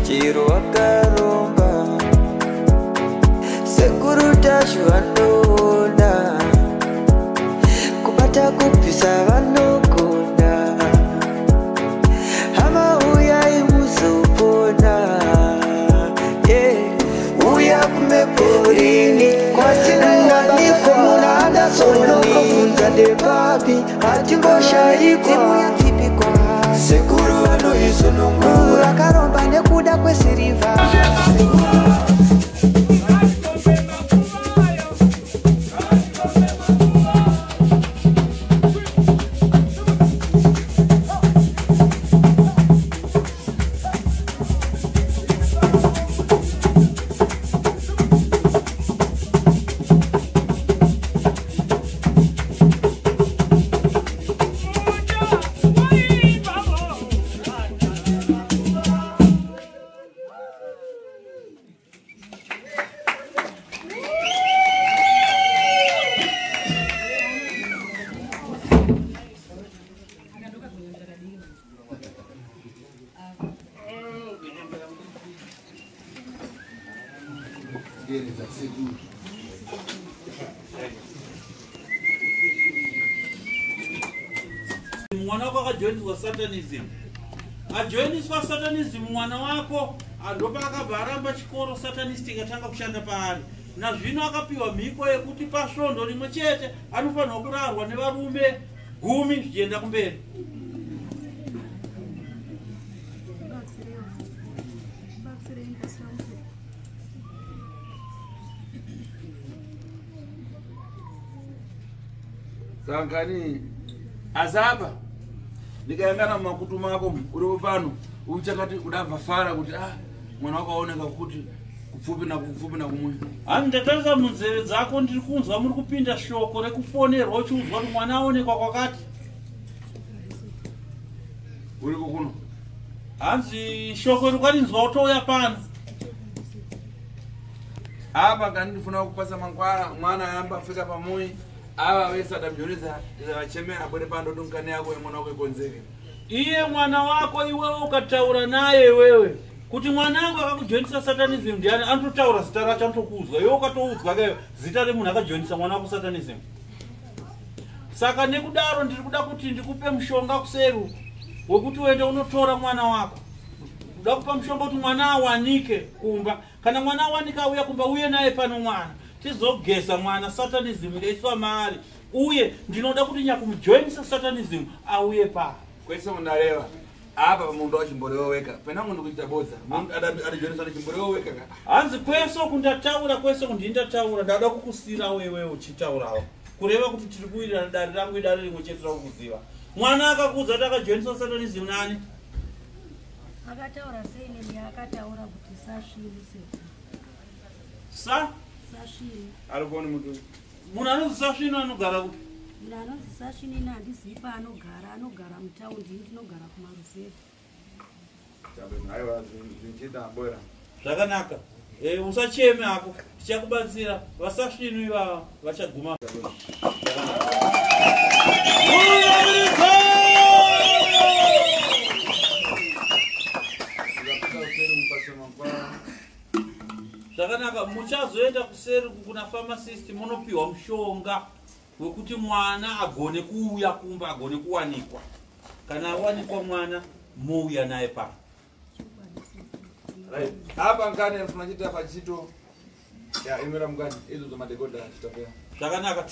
chiro wakaromba sekuru tacho vanona kubata kupisa vanogona hama uyai muzopona uya kumeporini kwatinanganikwa munada sonokofunza ndepapi hatimboshaikwa sekuru vanoisonongura karomba nekuda kwesiriva mwana wako akajoiniswa satanism. Ajoiniswa satanism mwana wako ndopa akabva aramba chikoro satanistic atanga kushanda paari. Na zvino akapiwa mhiko yekuti pasvondo rimwe chete anofanirwa kurarwa nevarume 10 zvichienda kumberi. Sankani azaba ndikaenda mumakutu mako uripo pano uchakati kudabva fara kuti mwana wako aoneka kuti kupfupi na kumwe. Ndatarisa munzeve dzako ndiri kunzwa muri kupinda shoko rekufonerwa uchiudzwa kuti mwana aonekwa kwakati. Uriko kuno? Hanzi shoko rikwarinzwa utouya pano. Apa kandi ndifuna kupasa mangwara mwana ayamba afika pamoyi. Ava vese adamjoniza vachemera bwere pando dunkane yako mwana wako ikonzeke. Iye mwana wako iwewe ukataura naye wewe kuti mwana wangu akakujoinisa satanism ndiani anotaura zita racho anotokuzwa iwe ukatoudzwa ke zita remunhu akajoinisa mwana wako satanism. Saka nekudaro ndiri kuda kuti ndikupe mushonga kuseru wekuti uende unotora mwana wako. Kuda kupa mushonga kuti mwana awanike kumba. Kana mwana awanika uya kumba uye naye pano mwana. Tizogesa mwana satanism ndeiswa maari. Uye ndinoda kuti nyakumujoinisa satanism auye pa. Kwese mundareva. Apa mundu wachimborewa weka. Pena mundu kuchita boza. Mundu adajoinisa chimborewa weka ka. Hanzi kweso kundataura kweso kundindataura ndada kukusira wewe uchitaurawo. Kureva kuti tiri kuwirira dare rangu idare rimwe chete rakuziva. Mwana akakuudza kuti akajoinisa satanism nani? Akataura sei ne akataura kuti sashiri Sashini. Arikoni mutu. Munhu anonzi Sashini anogara kuti? Munhu anonzi Sashini handizivi paanogara mutaundi, ndinogara kumaruzevha. Aiwa zvinchita bora. Zvakanaka. Usacheme hako. Tichakubatsira. VaSashini ivava vachaguma. Zvakanaka, muchazoenda kuseri kuna pharmacist munopiwa mushonga wekuti mwana agone kuuya kumba agone kuwanikwa. Kana awanikwa mwana muuya naye pa. Right. Hapa ngane tunachita pachito ya imera mgani hizo za madegoda tutapea. Zvakanaka